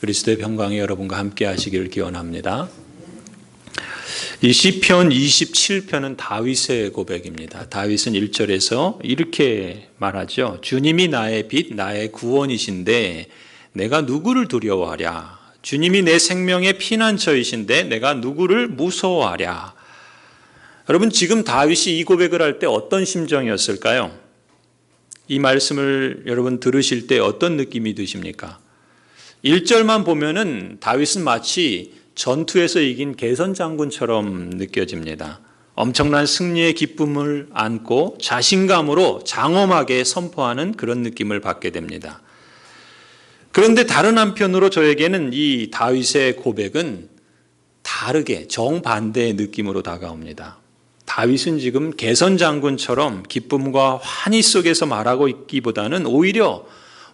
그리스도의 평강이 여러분과 함께 하시기를 기원합니다. 이 시편 27편은 다윗의 고백입니다. 다윗은 1절에서 이렇게 말하죠. 주님이 나의 빛, 나의 구원이신데 내가 누구를 두려워하랴. 주님이 내 생명의 피난처이신데 내가 누구를 무서워하랴. 여러분, 지금 다윗이 이 고백을 할 때 어떤 심정이었을까요? 이 말씀을 여러분 들으실 때 어떤 느낌이 드십니까? 1절만 보면은 다윗은 마치 전투에서 이긴 개선 장군처럼 느껴집니다. 엄청난 승리의 기쁨을 안고 자신감으로 장엄하게 선포하는 그런 느낌을 받게 됩니다. 그런데 다른 한편으로 저에게는 이 다윗의 고백은 다르게 정반대의 느낌으로 다가옵니다. 다윗은 지금 개선 장군처럼 기쁨과 환희 속에서 말하고 있기보다는 오히려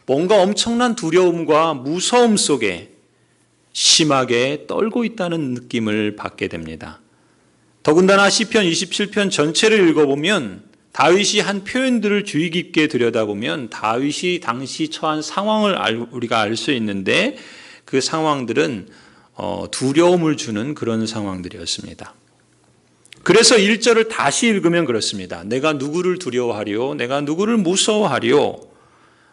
뭔가 엄청난 두려움과 무서움 속에 심하게 떨고 있다는 느낌을 받게 됩니다. 더군다나 시편 27편 전체를 읽어보면 다윗이 한 표현들을 주의 깊게 들여다보면 다윗이 당시 처한 상황을 우리가 알 수 있는데 그 상황들은 두려움을 주는 그런 상황들이었습니다. 그래서 1절을 다시 읽으면 그렇습니다. 내가 누구를 두려워하리요? 내가 누구를 무서워하리요?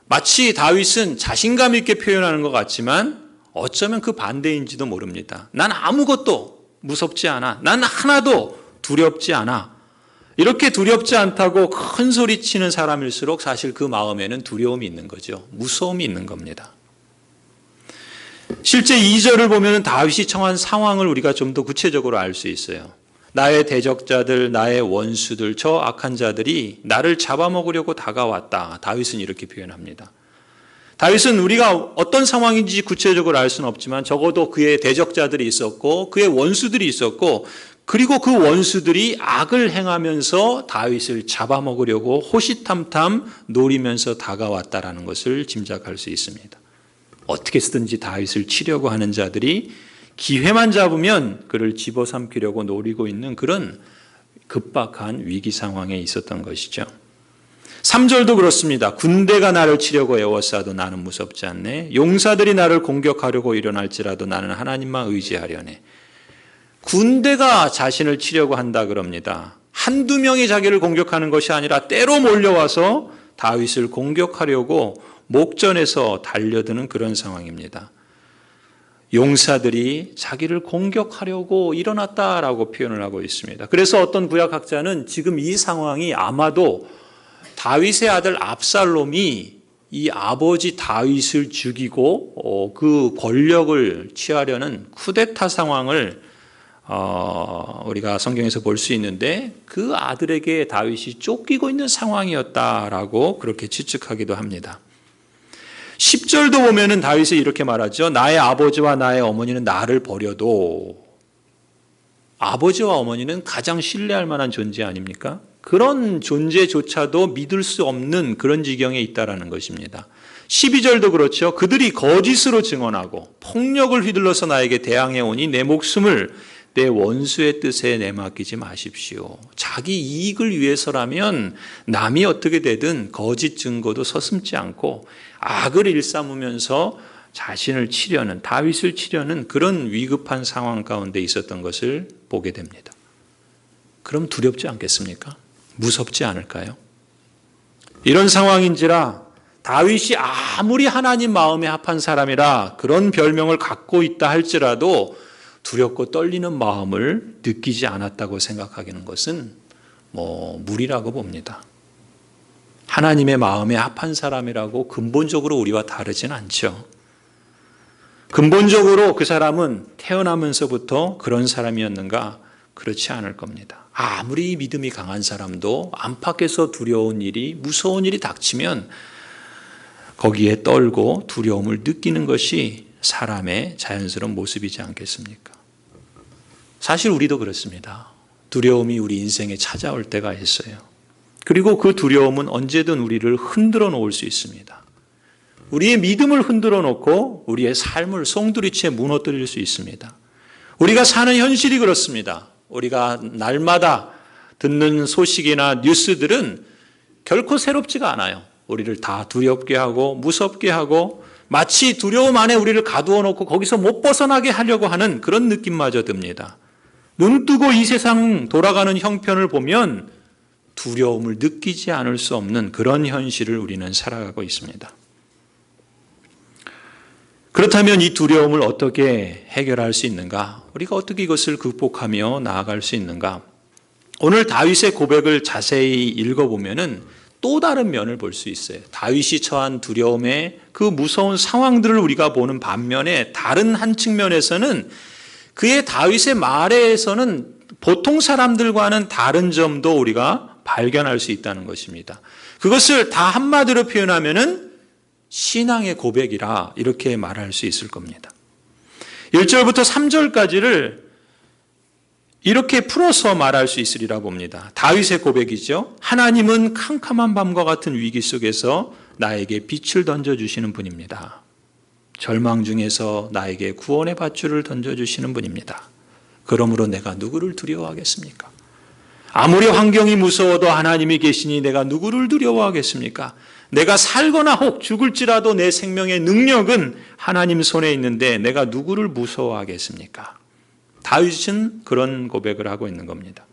마치 다윗은 자신감 있게 표현하는 것 같지만 어쩌면 그 반대인지도 모릅니다. 난 아무것도 무섭지 않아. 난 하나도 두렵지 않아. 이렇게 두렵지 않다고 큰 소리 치는 사람일수록 사실 그 마음에는 두려움이 있는 거죠. 무서움이 있는 겁니다. 실제 2절을 보면 다윗이 처한 상황을 우리가 좀 더 구체적으로 알 수 있어요. 나의 대적자들, 나의 원수들, 저 악한 자들이 나를 잡아먹으려고 다가왔다. 다윗은 이렇게 표현합니다. 다윗은 우리가 어떤 상황인지 구체적으로 알 수는 없지만 적어도 그의 대적자들이 있었고 그의 원수들이 있었고 그리고 그 원수들이 악을 행하면서 다윗을 잡아먹으려고 호시탐탐 노리면서 다가왔다라는 것을 짐작할 수 있습니다. 어떻게 쓰든지 다윗을 치려고 하는 자들이 기회만 잡으면 그를 집어삼키려고 노리고 있는 그런 급박한 위기 상황에 있었던 것이죠. 3절도 그렇습니다. 군대가 나를 치려고 애워싸도 나는 무섭지 않네. 용사들이 나를 공격하려고 일어날지라도 나는 하나님만 의지하려네. 군대가 자신을 치려고 한다 그럽니다. 한두 명이 자기를 공격하는 것이 아니라 때로 몰려와서 다윗을 공격하려고 목전에서 달려드는 그런 상황입니다. 용사들이 자기를 공격하려고 일어났다라고 표현을 하고 있습니다. 그래서 어떤 구약학자는 지금 이 상황이 아마도 다윗의 아들 압살롬이 이 아버지 다윗을 죽이고 그 권력을 취하려는 쿠데타 상황을 우리가 성경에서 볼 수 있는데 그 아들에게 다윗이 쫓기고 있는 상황이었다라고 그렇게 추측하기도 합니다. 10절도 보면은 다윗이 이렇게 말하죠. 나의 아버지와 나의 어머니는 나를 버려도 아버지와 어머니는 가장 신뢰할 만한 존재 아닙니까? 그런 존재조차도 믿을 수 없는 그런 지경에 있다라는 것입니다. 12절도 그렇죠. 그들이 거짓으로 증언하고 폭력을 휘둘러서 나에게 대항해 오니 내 목숨을 내 원수의 뜻에 내맡기지 마십시오. 자기 이익을 위해서라면 남이 어떻게 되든 거짓 증거도 서슴지 않고 악을 일삼으면서 자신을 치려는, 다윗을 치려는 그런 위급한 상황 가운데 있었던 것을 보게 됩니다. 그럼 두렵지 않겠습니까? 무섭지 않을까요? 이런 상황인지라 다윗이 아무리 하나님 마음에 합한 사람이라 그런 별명을 갖고 있다 할지라도 두렵고 떨리는 마음을 느끼지 않았다고 생각하기는 것은 무리라고 봅니다. 하나님의 마음에 합한 사람이라고 근본적으로 우리와 다르진 않죠. 근본적으로 그 사람은 태어나면서부터 그런 사람이었는가? 그렇지 않을 겁니다. 아무리 믿음이 강한 사람도 안팎에서 두려운 일이, 무서운 일이 닥치면 거기에 떨고 두려움을 느끼는 것이 사람의 자연스러운 모습이지 않겠습니까? 사실 우리도 그렇습니다. 두려움이 우리 인생에 찾아올 때가 있어요. 그리고 그 두려움은 언제든 우리를 흔들어 놓을 수 있습니다. 우리의 믿음을 흔들어 놓고 우리의 삶을 송두리째 무너뜨릴 수 있습니다. 우리가 사는 현실이 그렇습니다. 우리가 날마다 듣는 소식이나 뉴스들은 결코 새롭지가 않아요. 우리를 다 두렵게 하고 무섭게 하고 마치 두려움 안에 우리를 가두어 놓고 거기서 못 벗어나게 하려고 하는 그런 느낌마저 듭니다. 눈 뜨고 이 세상 돌아가는 형편을 보면 두려움을 느끼지 않을 수 없는 그런 현실을 우리는 살아가고 있습니다. 그렇다면 이 두려움을 어떻게 해결할 수 있는가? 우리가 어떻게 이것을 극복하며 나아갈 수 있는가? 오늘 다윗의 고백을 자세히 읽어보면은 또 다른 면을 볼 수 있어요. 다윗이 처한 두려움의 그 무서운 상황들을 우리가 보는 반면에 다른 한 측면에서는 그의 다윗의 말에서는 보통 사람들과는 다른 점도 우리가 발견할 수 있다는 것입니다. 그것을 다 한마디로 표현하면은 신앙의 고백이라 이렇게 말할 수 있을 겁니다. 1절부터 3절까지를 이렇게 풀어서 말할 수 있으리라 봅니다. 다윗의 고백이죠. 하나님은 캄캄한 밤과 같은 위기 속에서 나에게 빛을 던져주시는 분입니다. 절망 중에서 나에게 구원의 밧줄을 던져주시는 분입니다. 그러므로 내가 누구를 두려워하겠습니까? 아무리 환경이 무서워도 하나님이 계시니 내가 누구를 두려워하겠습니까? 내가 살거나 혹 죽을지라도 내 생명의 능력은 하나님 손에 있는데 내가 누구를 무서워하겠습니까? 다윗은 그런 고백을 하고 있는 겁니다.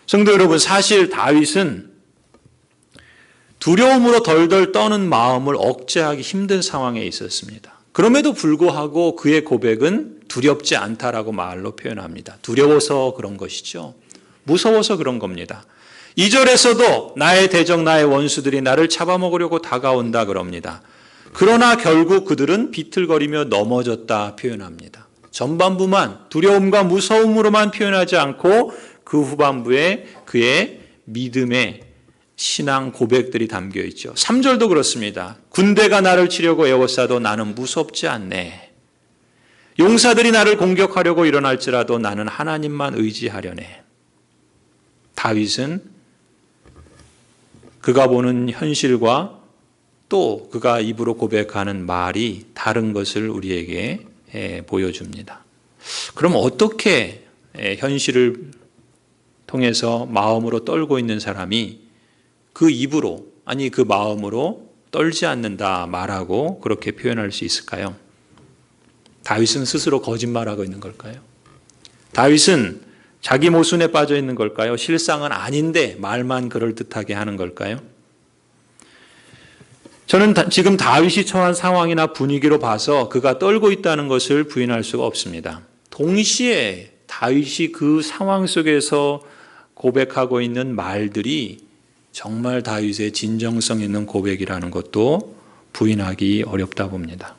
성도 여러분, 사실 다윗은 두려움으로 덜덜 떠는 마음을 억제하기 힘든 상황에 있었습니다. 그럼에도 불구하고 그의 고백은 두렵지 않다라고 말로 표현합니다. 두려워서 그런 것이죠. 무서워서 그런 겁니다. 2절에서도 나의 대적 나의 원수들이 나를 잡아먹으려고 다가온다 그럽니다. 그러나 결국 그들은 비틀거리며 넘어졌다 표현합니다. 전반부만 두려움과 무서움으로만 표현하지 않고 그 후반부에 그의 믿음의 신앙 고백들이 담겨 있죠. 3절도 그렇습니다. 군대가 나를 치려고 에워싸도 나는 무섭지 않네. 용사들이 나를 공격하려고 일어날지라도 나는 하나님만 의지하려네. 다윗은 그가 보는 현실과 또 그가 입으로 고백하는 말이 다른 것을 우리에게 보여줍니다. 그럼 어떻게 현실을 통해서 마음으로 떨고 있는 사람이 그 입으로 아니 그 마음으로 떨지 않는다 말하고 그렇게 표현할 수 있을까요? 다윗은 스스로 거짓말하고 있는 걸까요? 다윗은 자기 모순에 빠져 있는 걸까요? 실상은 아닌데 말만 그럴듯하게 하는 걸까요? 저는 지금 다윗이 처한 상황이나 분위기로 봐서 그가 떨고 있다는 것을 부인할 수가 없습니다. 동시에 다윗이 그 상황 속에서 고백하고 있는 말들이 정말 다윗의 진정성 있는 고백이라는 것도 부인하기 어렵다 봅니다.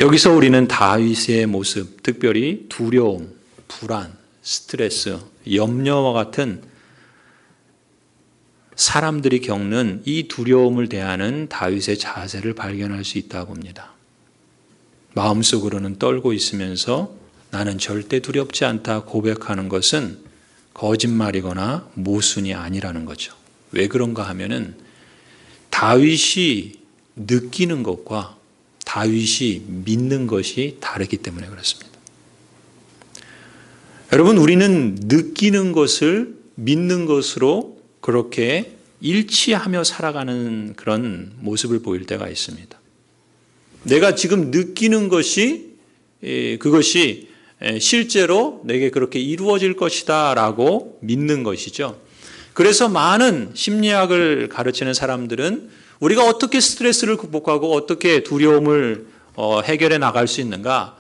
여기서 우리는 다윗의 모습, 특별히 두려움, 불안, 스트레스, 염려와 같은 사람들이 겪는 이 두려움을 대하는 다윗의 자세를 발견할 수 있다고 봅니다. 마음속으로는 떨고 있으면서 나는 절대 두렵지 않다 고백하는 것은 거짓말이거나 모순이 아니라는 거죠. 왜 그런가 하면은 다윗이 느끼는 것과 다윗이 믿는 것이 다르기 때문에 그렇습니다. 여러분, 우리는 느끼는 것을 믿는 것으로 그렇게 일치하며 살아가는 그런 모습을 보일 때가 있습니다. 내가 지금 느끼는 것이 그것이 실제로 내게 그렇게 이루어질 것이다 라고 믿는 것이죠. 그래서 많은 심리학을 가르치는 사람들은 우리가 어떻게 스트레스를 극복하고 어떻게 두려움을 해결해 나갈 수 있는가,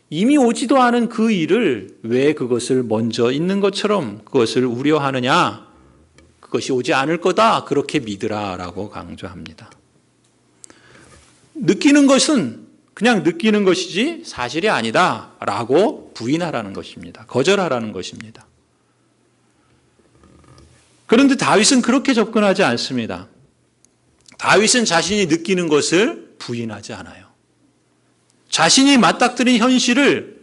이미 오지도 않은 그 일을 왜 그것을 먼저 있는 것처럼 그것을 우려하느냐, 그것이 오지 않을 거다 그렇게 믿으라 라고 강조합니다. 느끼는 것은 그냥 느끼는 것이지 사실이 아니다 라고 부인하라는 것입니다. 거절하라는 것입니다. 그런데 다윗은 그렇게 접근하지 않습니다. 다윗은 자신이 느끼는 것을 부인하지 않아요. 자신이 맞닥뜨린 현실을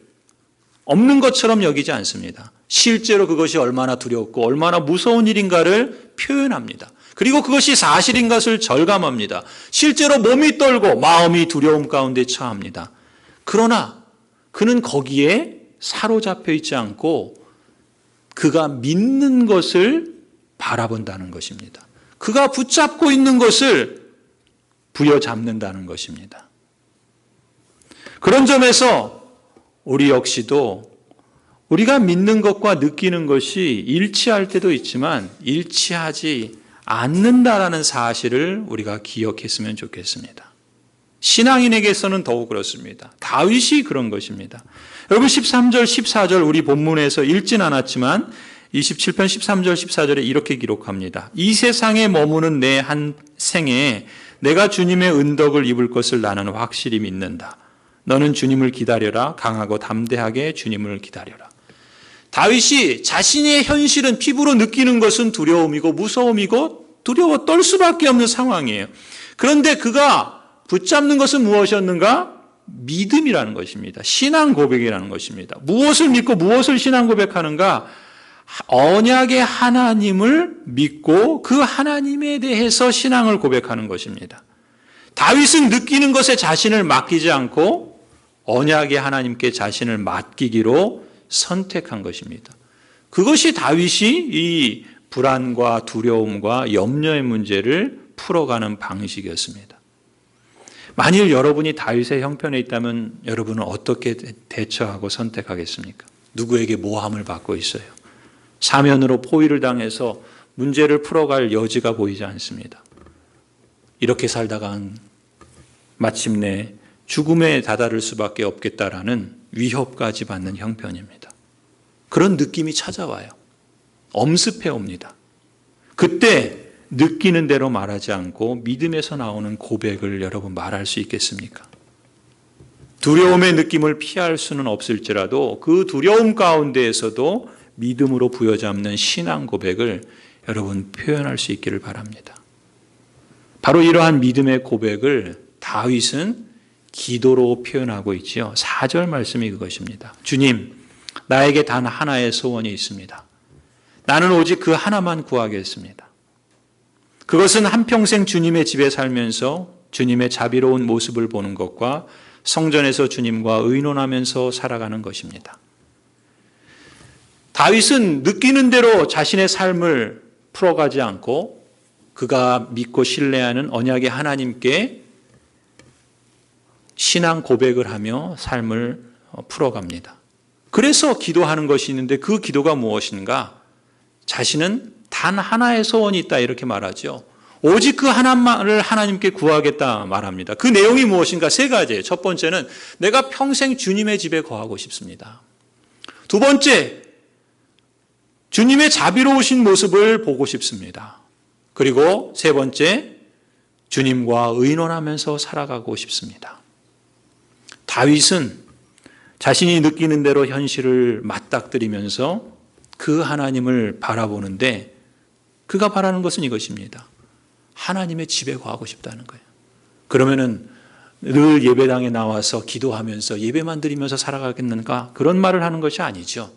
없는 것처럼 여기지 않습니다. 실제로 그것이 얼마나 두렵고 얼마나 무서운 일인가를 표현합니다. 그리고 그것이 사실인 것을 절감합니다. 실제로 몸이 떨고 마음이 두려움 가운데 처합니다. 그러나 그는 거기에 사로잡혀 있지 않고 그가 믿는 것을 바라본다는 것입니다. 그가 붙잡고 있는 것을 부여잡는다는 것입니다. 그런 점에서 우리 역시도 우리가 믿는 것과 느끼는 것이 일치할 때도 있지만 일치하지 않는다라는 사실을 우리가 기억했으면 좋겠습니다. 신앙인에게서는 더욱 그렇습니다. 다윗이 그런 것입니다. 여러분 13절, 14절 우리 본문에서 읽진 않았지만 27편 13절, 14절에 이렇게 기록합니다. 이 세상에 머무는 내 한 생에 내가 주님의 은덕을 입을 것을 나는 확실히 믿는다. 너는 주님을 기다려라. 강하고 담대하게 주님을 기다려라. 다윗이 자신의 현실은 피부로 느끼는 것은 두려움이고 무서움이고 두려워 떨 수밖에 없는 상황이에요. 그런데 그가 붙잡는 것은 무엇이었는가? 믿음이라는 것입니다. 신앙 고백이라는 것입니다. 무엇을 믿고 무엇을 신앙 고백하는가? 언약의 하나님을 믿고 그 하나님에 대해서 신앙을 고백하는 것입니다. 다윗은 느끼는 것에 자신을 맡기지 않고 언약의 하나님께 자신을 맡기기로 선택한 것입니다. 그것이 다윗이 이 불안과 두려움과 염려의 문제를 풀어가는 방식이었습니다. 만일 여러분이 다윗의 형편에 있다면 여러분은 어떻게 대처하고 선택하겠습니까? 누구에게 모함을 받고 있어요. 사면으로 포위를 당해서 문제를 풀어갈 여지가 보이지 않습니다. 이렇게 살다가 마침내 죽음에 다다를 수밖에 없겠다라는 위협까지 받는 형편입니다. 그런 느낌이 찾아와요. 엄습해 옵니다. 그때 느끼는 대로 말하지 않고 믿음에서 나오는 고백을 여러분 말할 수 있겠습니까? 두려움의 느낌을 피할 수는 없을지라도 그 두려움 가운데에서도 믿음으로 부여잡는 신앙 고백을 여러분 표현할 수 있기를 바랍니다. 바로 이러한 믿음의 고백을 다윗은 기도로 표현하고 있지요. 4절 말씀이 그것입니다. 주님, 나에게 단 하나의 소원이 있습니다. 나는 오직 그 하나만 구하겠습니다. 그것은 한평생 주님의 집에 살면서 주님의 자비로운 모습을 보는 것과 성전에서 주님과 의논하면서 살아가는 것입니다. 다윗은 느끼는 대로 자신의 삶을 풀어가지 않고 그가 믿고 신뢰하는 언약의 하나님께 신앙 고백을 하며 삶을 풀어갑니다. 그래서 기도하는 것이 있는데 그 기도가 무엇인가? 자신은 단 하나의 소원이 있다 이렇게 말하죠. 오직 그 하나만을 하나님께 구하겠다 말합니다. 그 내용이 무엇인가? 세 가지예요. 첫 번째는 내가 평생 주님의 집에 거하고 싶습니다. 두 번째, 주님의 자비로우신 모습을 보고 싶습니다. 그리고 세 번째, 주님과 의논하면서 살아가고 싶습니다. 다윗은 자신이 느끼는 대로 현실을 맞닥뜨리면서 그 하나님을 바라보는데 그가 바라는 것은 이것입니다. 하나님의 집에 거하고 싶다는 거예요. 그러면은 늘 예배당에 나와서 기도하면서 예배만 드리면서 살아가겠는가? 그런 말을 하는 것이 아니죠.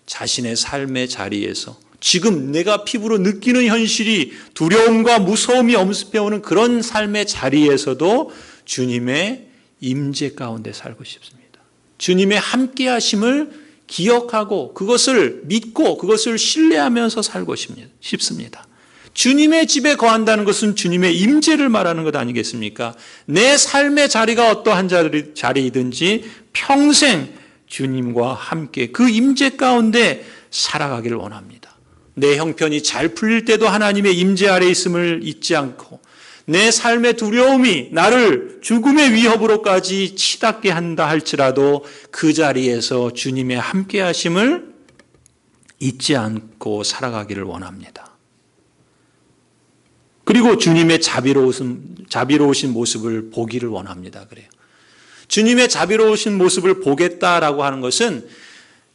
자신의 삶의 자리에서 지금 내가 피부로 느끼는 현실이 두려움과 무서움이 엄습해오는 그런 삶의 자리에서도 주님의 임재 가운데 살고 싶습니다. 주님의 함께하심을 기억하고 그것을 믿고 그것을 신뢰하면서 살고 싶습니다. 주님의 집에 거한다는 것은 주님의 임재를 말하는 것 아니겠습니까? 내 삶의 자리가 어떠한 자리이든지 평생 주님과 함께 그 임재 가운데 살아가기를 원합니다. 내 형편이 잘 풀릴 때도 하나님의 임재 아래 있음을 잊지 않고 내 삶의 두려움이 나를 죽음의 위협으로까지 치닫게 한다 할지라도 그 자리에서 주님의 함께 하심을 잊지 않고 살아가기를 원합니다. 그리고 주님의 자비로우신 모습을 보기를 원합니다. 그래요. 주님의 자비로우신 모습을 보겠다라고 하는 것은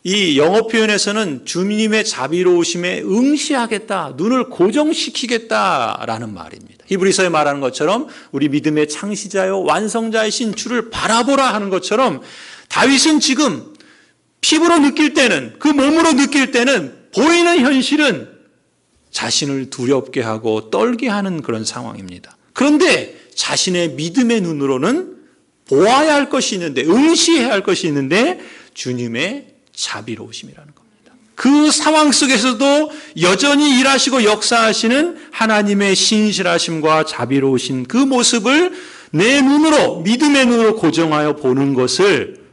이 영어 표현에서는 주님의 자비로우심에 응시하겠다, 눈을 고정시키겠다라는 말입니다. 히브리서에 말하는 것처럼 우리 믿음의 창시자요 완성자이신 주를 바라보라 하는 것처럼 다윗은 지금 피부로 느낄 때는 그 몸으로 느낄 때는 보이는 현실은 자신을 두렵게 하고 떨게 하는 그런 상황입니다. 그런데 자신의 믿음의 눈으로는 보아야 할 것이 있는데 응시해야 할 것이 있는데 주님의 자비로우심이라는 겁니다. 그 상황 속에서도 여전히 일하시고 역사하시는 하나님의 신실하심과 자비로우신 그 모습을 내 눈으로, 믿음의 눈으로 고정하여 보는 것을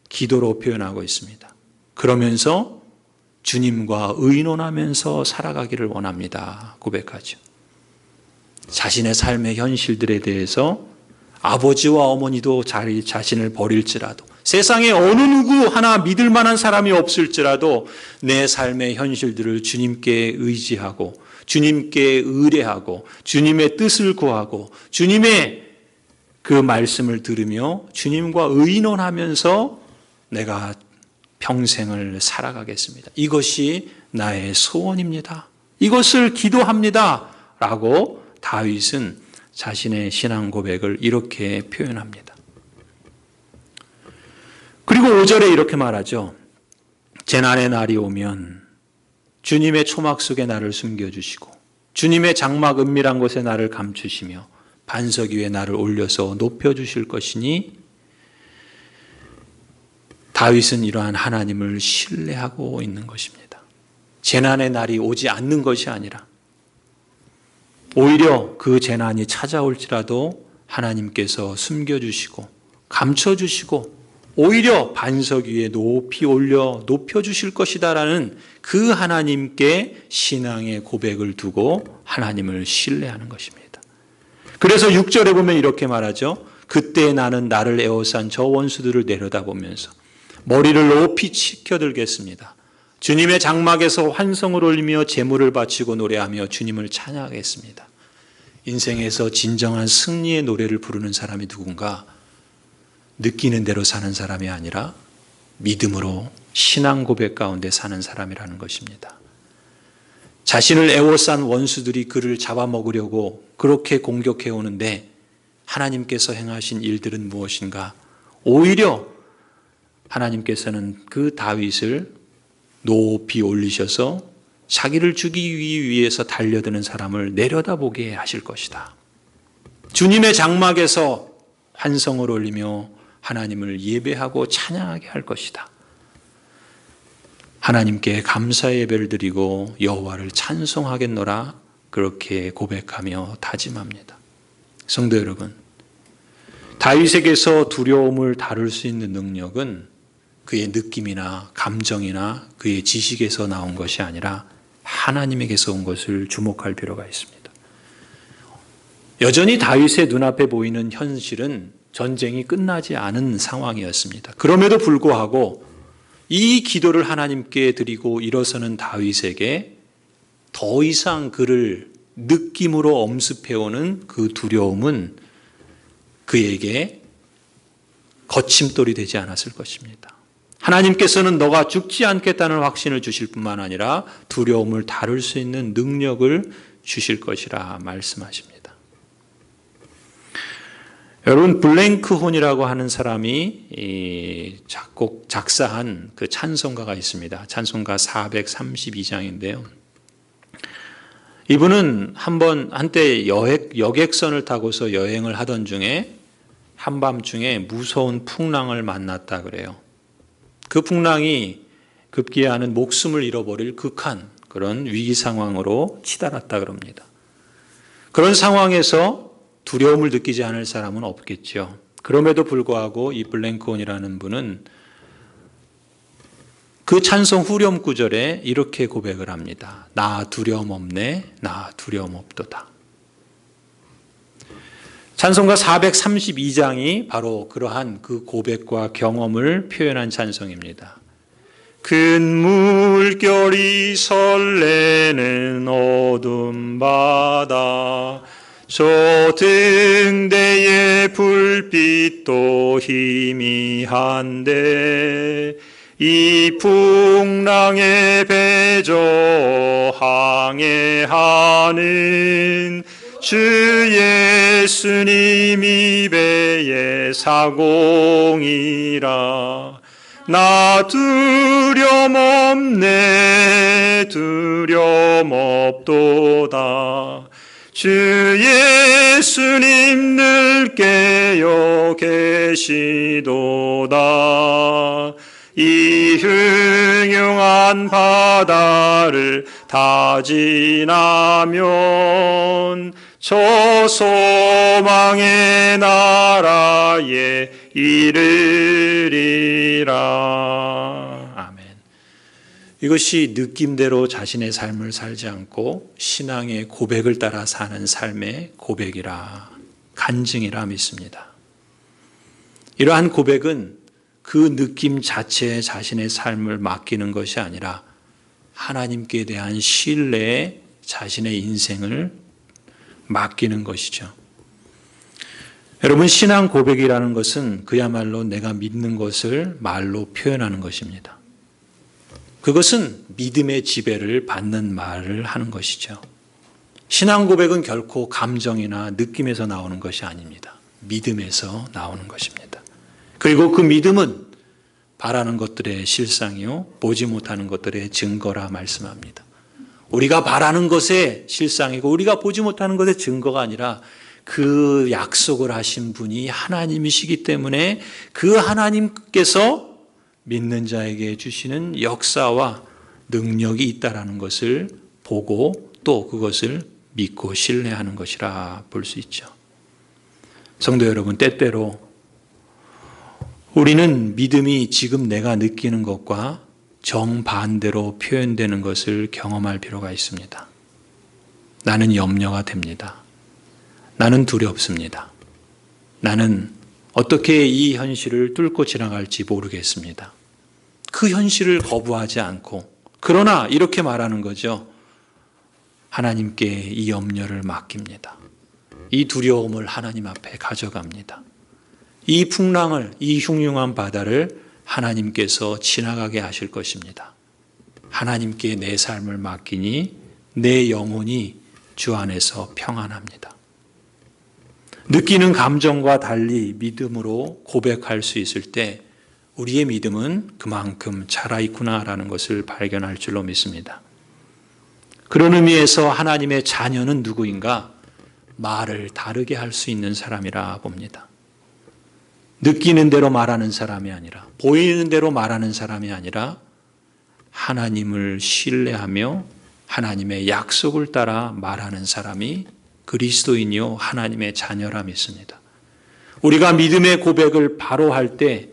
기도로 표현하고 있습니다. 그러면서 주님과 의논하면서 살아가기를 원합니다. 고백하죠. 자신의 삶의 현실들에 대해서 아버지와 어머니도 자신을 버릴지라도, 세상에 어느 누구 하나 믿을 만한 사람이 없을지라도 내 삶의 현실들을 주님께 의지하고 주님께 의뢰하고 주님의 뜻을 구하고 주님의 그 말씀을 들으며 주님과 의논하면서 내가 평생을 살아가겠습니다. 이것이 나의 소원입니다. 이것을 기도합니다. 라고 다윗은 자신의 신앙 고백을 이렇게 표현합니다. 그리고 5절에 이렇게 말하죠. 재난의 날이 오면 주님의 초막 속에 나를 숨겨주시고 주님의 장막 은밀한 곳에 나를 감추시며 반석 위에 나를 올려서 높여주실 것이니, 다윗은 이러한 하나님을 신뢰하고 있는 것입니다. 재난의 날이 오지 않는 것이 아니라 오히려 그 재난이 찾아올지라도 하나님께서 숨겨주시고 감춰주시고 오히려 반석 위에 높이 올려 높여주실 것이다라는 그 하나님께 신앙의 고백을 두고 하나님을 신뢰하는 것입니다. 그래서 6절에 보면 이렇게 말하죠. 그때 나는 나를 에워싼 저 원수들을 내려다보면서 머리를 높이 치켜들겠습니다. 주님의 장막에서 환성을 올리며 제물을 바치고 노래하며 주님을 찬양하겠습니다. 인생에서 진정한 승리의 노래를 부르는 사람이 누군가? 느끼는 대로 사는 사람이 아니라 믿음으로 신앙 고백 가운데 사는 사람이라는 것입니다. 자신을 애워싼 원수들이 그를 잡아먹으려고 그렇게 공격해 오는데 하나님께서 행하신 일들은 무엇인가? 오히려 하나님께서는 그 다윗을 높이 올리셔서 자기를 죽이기 위해서 달려드는 사람을 내려다보게 하실 것이다. 주님의 장막에서 환성을 올리며 하나님을 예배하고 찬양하게 할 것이다. 하나님께 감사 예배를 드리고 여호와를 찬송하겠노라, 그렇게 고백하며 다짐합니다. 성도 여러분, 다윗에게서 두려움을 다룰 수 있는 능력은 그의 느낌이나 감정이나 그의 지식에서 나온 것이 아니라 하나님에게서 온 것을 주목할 필요가 있습니다. 여전히 다윗의 눈앞에 보이는 현실은 전쟁이 끝나지 않은 상황이었습니다. 그럼에도 불구하고 이 기도를 하나님께 드리고 일어서는 다윗에게 더 이상 그를 느낌으로 엄습해오는 그 두려움은 그에게 거침돌이 되지 않았을 것입니다. 하나님께서는 너가 죽지 않겠다는 확신을 주실 뿐만 아니라 두려움을 다룰 수 있는 능력을 주실 것이라 말씀하십니다. 여러분, 블랭크혼이라고 하는 사람이 작사한 그 찬송가가 있습니다. 찬송가 432장인데요. 이분은 한때 여객선을 타고서 여행을 하던 중에 한밤중에 무서운 풍랑을 만났다 그래요. 그 풍랑이 급기야는 목숨을 잃어버릴 극한 그런 위기 상황으로 치달았다 그럽니다. 그런 상황에서 두려움을 느끼지 않을 사람은 없겠죠. 그럼에도 불구하고 이 블랭크혼이라는 분은 그 찬송 후렴 구절에 이렇게 고백을 합니다. 나 두려움 없네, 나 두려움 없도다. 찬송가 432장이 바로 그러한 그 고백과 경험을 표현한 찬송입니다. 큰 물결이 설레는 어둠 바다, 저 등대의 불빛도 희미한데 이 풍랑에 배저 항해하는 주 예수님이 배의 사공이라. 나 두려움 없네, 두려움 없도다. 주 예수님 늘 깨어 계시도다. 이 흉흉한 바다를 다 지나면 저 소망의 나라에 이르리라. 아멘. 이것이 느낌대로 자신의 삶을 살지 않고 신앙의 고백을 따라 사는 삶의 고백이라, 간증이라 믿습니다. 이러한 고백은 그 느낌 자체에 자신의 삶을 맡기는 것이 아니라 하나님께 대한 신뢰에 자신의 인생을 맡기는 것이죠. 여러분, 신앙 고백이라는 것은 그야말로 내가 믿는 것을 말로 표현하는 것입니다. 그것은 믿음의 지배를 받는 말을 하는 것이죠. 신앙 고백은 결코 감정이나 느낌에서 나오는 것이 아닙니다. 믿음에서 나오는 것입니다. 그리고 그 믿음은 바라는 것들의 실상이요, 보지 못하는 것들의 증거라 말씀합니다. 우리가 바라는 것의 실상이고 우리가 보지 못하는 것의 증거가 아니라 그 약속을 하신 분이 하나님이시기 때문에 그 하나님께서 믿는 자에게 주시는 역사와 능력이 있다라는 것을 보고 또 그것을 믿고 신뢰하는 것이라 볼 수 있죠. 성도 여러분, 때때로 우리는 믿음이 지금 내가 느끼는 것과 정반대로 표현되는 것을 경험할 필요가 있습니다. 나는 염려가 됩니다. 나는 두렵습니다. 나는 어떻게 이 현실을 뚫고 지나갈지 모르겠습니다. 그 현실을 거부하지 않고, 그러나 이렇게 말하는 거죠. 하나님께 이 염려를 맡깁니다. 이 두려움을 하나님 앞에 가져갑니다. 이 풍랑을, 이 흉흉한 바다를 하나님께서 지나가게 하실 것입니다. 하나님께 내 삶을 맡기니 내 영혼이 주 안에서 평안합니다. 느끼는 감정과 달리 믿음으로 고백할 수 있을 때 우리의 믿음은 그만큼 자라있구나라는 것을 발견할 줄로 믿습니다. 그런 의미에서 하나님의 자녀는 누구인가? 말을 다르게 할 수 있는 사람이라 봅니다. 느끼는 대로 말하는 사람이 아니라, 보이는 대로 말하는 사람이 아니라 하나님을 신뢰하며 하나님의 약속을 따라 말하는 사람이 그리스도인이요 하나님의 자녀라 믿습니다. 우리가 믿음의 고백을 바로 할 때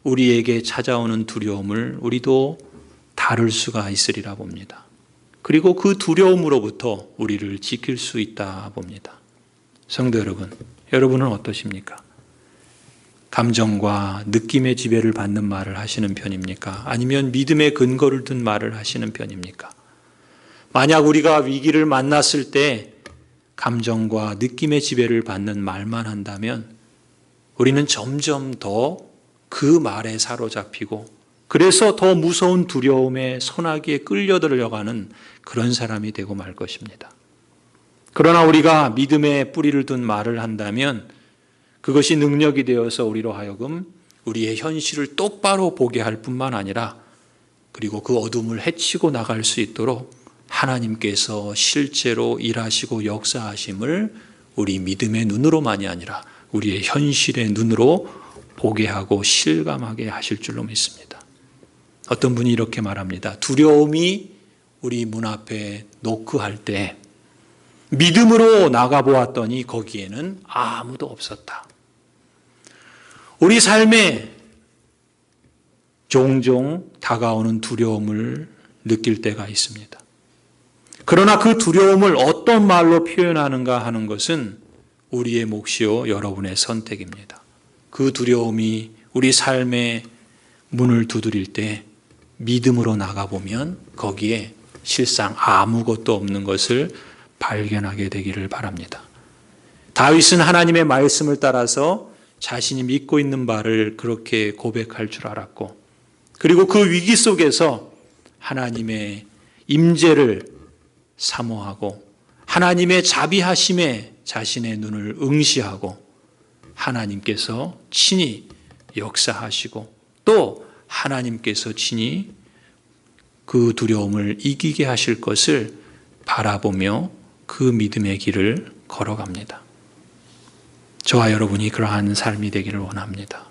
우리에게 찾아오는 두려움을 우리도 다룰 수가 있으리라 봅니다. 그리고 그 두려움으로부터 우리를 지킬 수 있다 봅니다. 성도 여러분, 여러분은 어떠십니까? 감정과 느낌의 지배를 받는 말을 하시는 편입니까? 아니면 믿음의 근거를 둔 말을 하시는 편입니까? 만약 우리가 위기를 만났을 때 감정과 느낌의 지배를 받는 말만 한다면 우리는 점점 더 그 말에 사로잡히고, 그래서 더 무서운 두려움의 소나기에 끌려들어가는 그런 사람이 되고 말 것입니다. 그러나 우리가 믿음의 뿌리를 둔 말을 한다면 그것이 능력이 되어서 우리로 하여금 우리의 현실을 똑바로 보게 할 뿐만 아니라, 그리고 그 어둠을 헤치고 나갈 수 있도록 하나님께서 실제로 일하시고 역사하심을 우리 믿음의 눈으로만이 아니라 우리의 현실의 눈으로 보게 하고 실감하게 하실 줄로 믿습니다. 어떤 분이 이렇게 말합니다. 두려움이 우리 문 앞에 노크할 때 믿음으로 나가보았더니 거기에는 아무도 없었다. 우리 삶에 종종 다가오는 두려움을 느낄 때가 있습니다. 그러나 그 두려움을 어떤 말로 표현하는가 하는 것은 우리의 몫이요 여러분의 선택입니다. 그 두려움이 우리 삶의 문을 두드릴 때 믿음으로 나가보면 거기에 실상 아무것도 없는 것을 발견하게 되기를 바랍니다. 다윗은 하나님의 말씀을 따라서 자신이 믿고 있는 바를 그렇게 고백할 줄 알았고, 그리고 그 위기 속에서 하나님의 임재를 사모하고 하나님의 자비하심에 자신의 눈을 응시하고 하나님께서 친히 역사하시고 또 하나님께서 친히 그 두려움을 이기게 하실 것을 바라보며 그 믿음의 길을 걸어갑니다. 저와 여러분이 그러한 삶이 되기를 원합니다.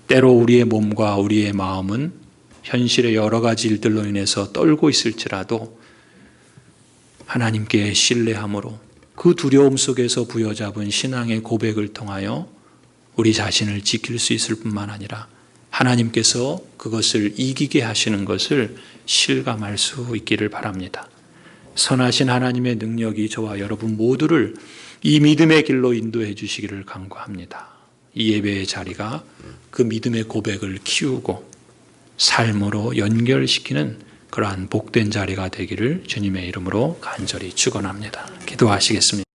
때로 우리의 몸과 우리의 마음은 현실의 여러 가지 일들로 인해서 떨고 있을지라도 하나님께 신뢰함으로 그 두려움 속에서 부여잡은 신앙의 고백을 통하여 우리 자신을 지킬 수 있을 뿐만 아니라 하나님께서 그것을 이기게 하시는 것을 실감할 수 있기를 바랍니다. 선하신 하나님의 능력이 저와 여러분 모두를 이 믿음의 길로 인도해 주시기를 간구합니다. 이 예배의 자리가 그 믿음의 고백을 키우고 삶으로 연결시키는 그러한 복된 자리가 되기를 주님의 이름으로 간절히 축원합니다. 기도하시겠습니다.